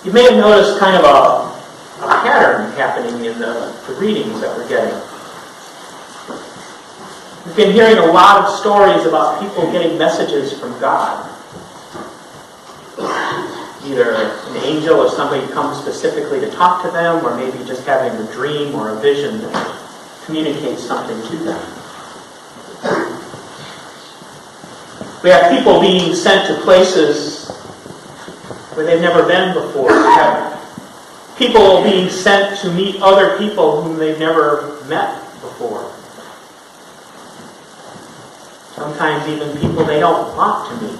You may have noticed kind of a pattern happening in the readings that we're getting. We've been hearing a lot of stories about people getting messages from God. Either an angel or somebody comes specifically to talk to them, or maybe just having a dream or a vision that communicates something to them. We have people being sent to places where they've never been before. We have people being sent to meet other people whom they've never met before. Sometimes even people they don't want to meet.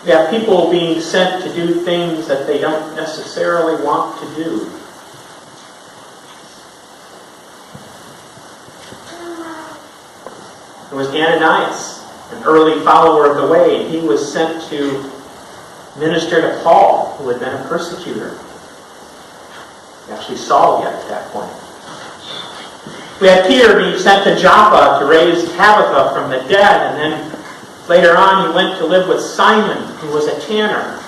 We have people being sent to do things that they don't necessarily want to do. There was Ananias, an early follower of the way, and he was sent to minister to Paul, who had been a persecutor. Actually Saul yet at that point. We had Peter being sent to Joppa to raise Tabitha from the dead, and then later on he went to live with Simon, who was a tanner.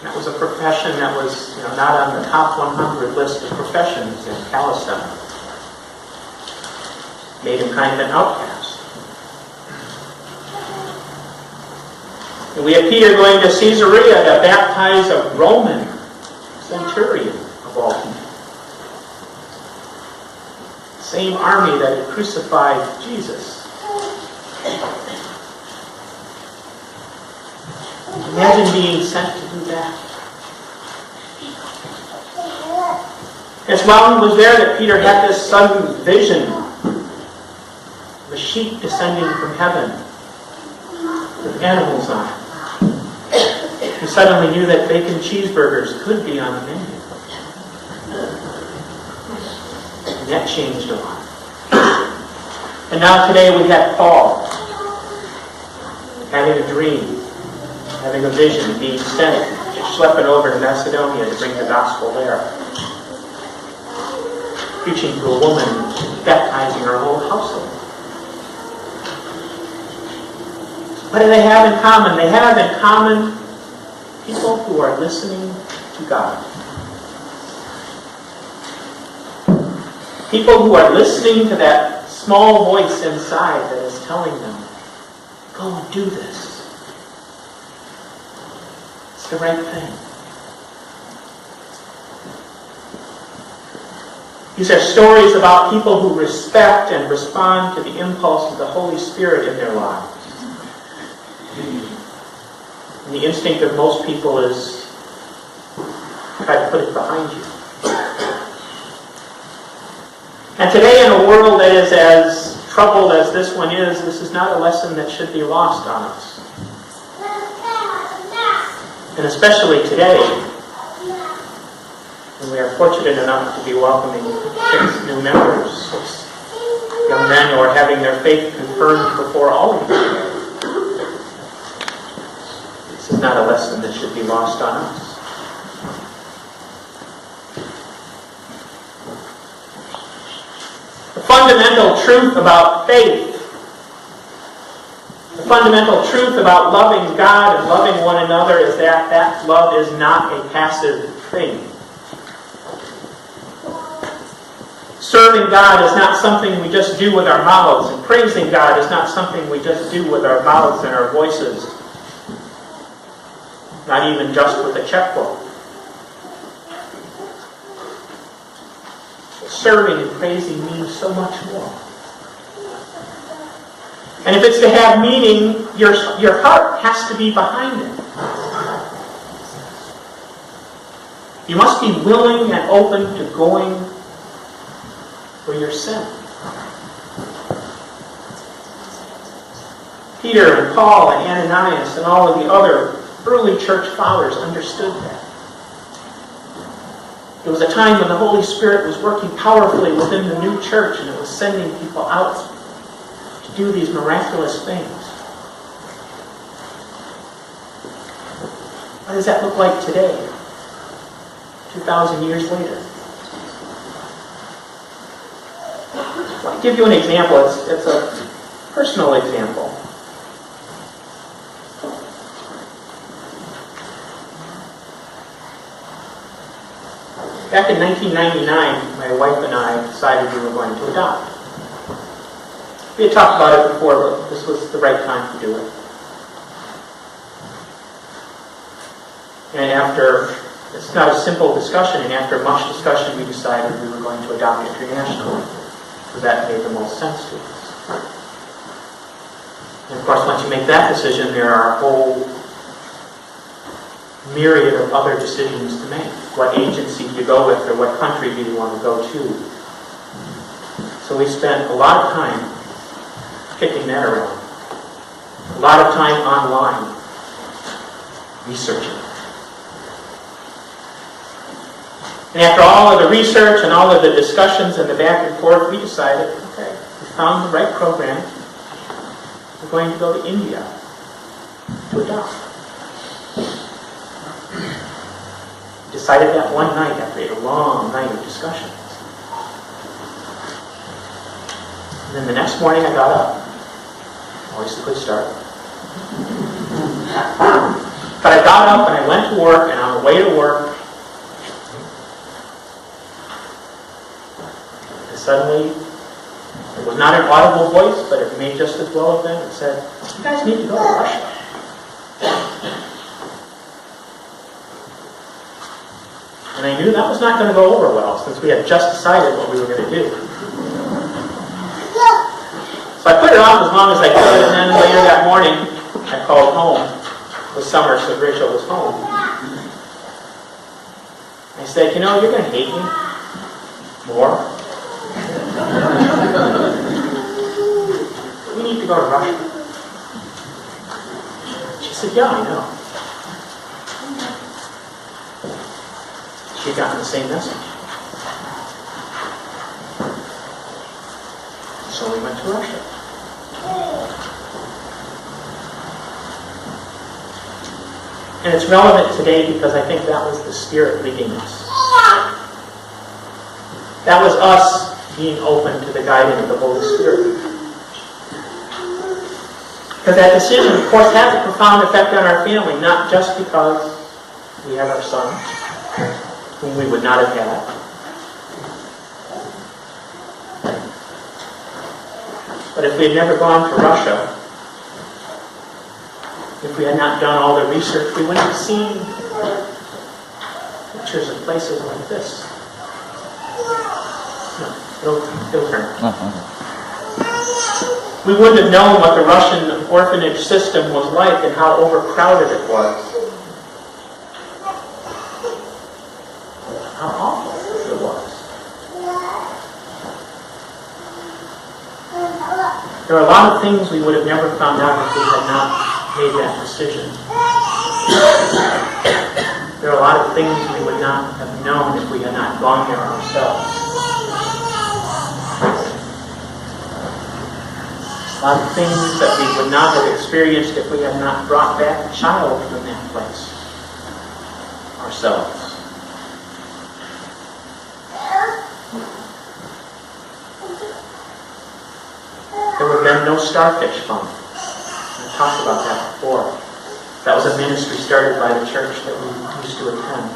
That was a profession that was not on the top 100 list of professions in Palestine. Made him kind of an outcast. And we have Peter going to Caesarea to baptize a Roman centurion of all people. Same army that had crucified Jesus. Imagine being sent to do that. It's while he was there that Peter had this sudden vision of a sheep descending from heaven with animals on it. He suddenly knew that bacon cheeseburgers could be on the menu. And that changed a lot. And now today we have Paul having a dream, having a vision, being sent, schlepping over to Macedonia to bring the gospel there. Preaching to a woman, baptizing her whole household. What do they have in common? They have in common people who are listening to God. People who are listening to that small voice inside that is telling them, go and do this. It's the right thing. These are stories about people who respect and respond to the impulse of the Holy Spirit in their lives. And the instinct of most people is try to put it behind you. And today, in a world that is as troubled as this one is, this is not a lesson that should be lost on us. And especially today, when we are fortunate enough to be welcoming 6 new members, 6 young men who are having their faith confirmed before all of you. This is not a lesson that should be lost on us. The fundamental truth about faith, the fundamental truth about loving God and loving one another is that love is not a passive thing. Serving God is not something we just do with our mouths, and praising God is not something we just do with our mouths and our voices. Not even just with a checkbook. Serving and praising means so much more. And if it's to have meaning, your heart has to be behind it. You must be willing and open to going where you're sent. Peter and Paul and Ananias and all of the other early church fathers understood that. It was a time when the Holy Spirit was working powerfully within the new church, and it was sending people out to do these miraculous things. What does that look like today, 2,000 years later? I'll give you an example. It's a personal example. Back in 1999, my wife and I decided we were going to adopt. We had talked about it before, but this was the right time to do it. And after, it's not a simple discussion, and after much discussion we decided we were going to adopt internationally, because that made the most sense to us. And of course, once you make that decision, there are a whole myriad of other decisions to make. What agency do you go with, or what country do you want to go to? So we spent a lot of time kicking that around. A lot of time online, researching. And after all of the research and all of the discussions and the back and forth, we decided, okay, we found the right program. We're going to go to India to adopt. We decided that one night after a long night of discussion. And then the next morning I got up. Always a good start. But I got up and I went to work, and on the way to work, suddenly, it was not an audible voice, but it may just as well have been. It said, "You guys need to go to Russia." And I knew that was not going to go over well, since we had just decided what we were going to do. So I put it off as long as I could, and then later that morning, I called home. It was summer, so Rachel was home. I said, "You know, you're going to hate me more. We need to go to Russia." She said, "Yeah, I know." She had gotten the same message. So we went to Russia. And it's relevant today because I think that was the Spirit leading us. That was us being open to the guiding of the Holy Spirit. Because that decision, of course, has a profound effect on our family, not just because we have our son, whom we would not have had. But if we had never gone to Russia, if we had not done all the research, we wouldn't have seen pictures of places like this. No, it'll turn. We wouldn't have known what the Russian orphanage system was like and how overcrowded it was. How awful it was. There are a lot of things we would have never found out if we had not made that decision. There are a lot of things we would not have known if we had not gone there ourselves. A lot of things that we would not have experienced if we had not brought back a child from that place ourselves. There would have been no Starfish Fund. I talked about that before. That was a ministry started by the church that we used to attend.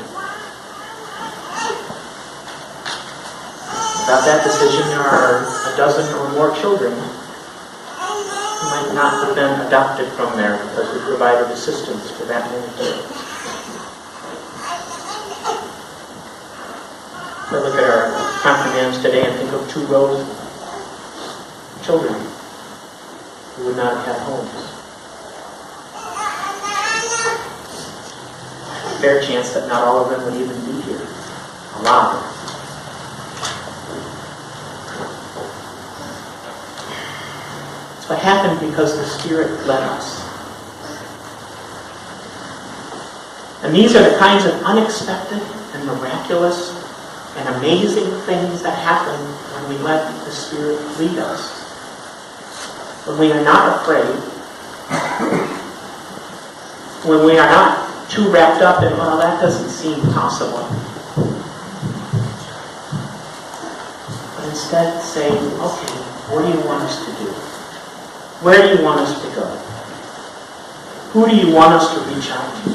Without that decision, there are a dozen or more children who might not have been adopted from there because we provided assistance for that many kids. I look at our confirmands today and think of 2 rows of children who would not have had homes. A fair chance that not all of them would even be here alive. It's what happened because the Spirit led us. And these are the kinds of unexpected and miraculous and amazing things that happen when we let the Spirit lead us. When we are not afraid, when we are not too wrapped up in, well, that doesn't seem possible. But instead saying, okay, what do you want us to do? Where do you want us to go? Who do you want us to reach out to?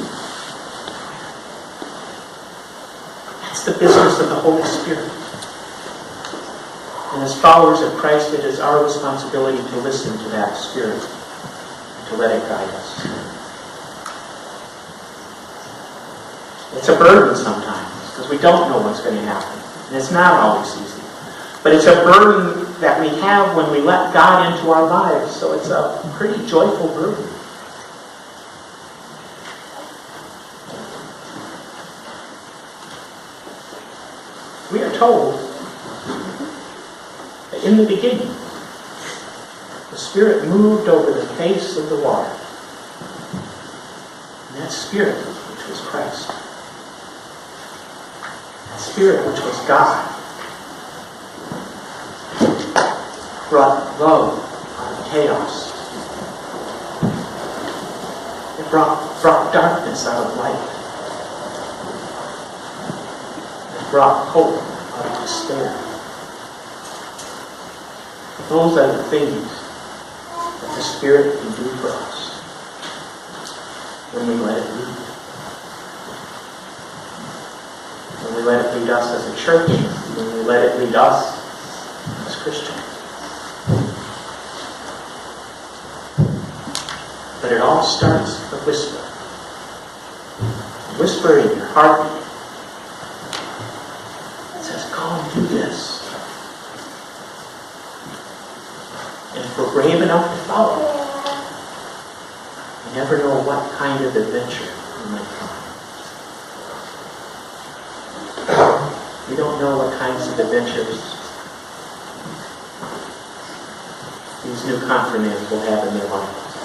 That's the business of the Holy Spirit. And as followers of Christ, it is our responsibility to listen to that Spirit, to let it guide us. It's a burden sometimes, because we don't know what's going to happen. And it's not always easy. But it's a burden that we have when we let God into our lives, so it's a pretty joyful burden. We are told that in the beginning, the Spirit moved over the face of the water. And that Spirit, which was Christ, that Spirit, which was God, brought love out of chaos. It brought darkness out of light. Brought hope out of despair. Those are the things that the Spirit can do for us when we let it lead. When we let it lead us as a church, when we let it lead us as Christians. But it all starts with a whisper. A whisper in your heart. Do this. And if we're brave enough to follow, you never know what kind of adventure you might find. We don't know what kinds of adventures these new confirmands will have in their lives.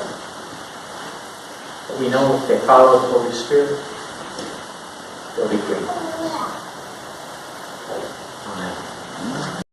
But we know if they follow the Holy Spirit, they'll be great.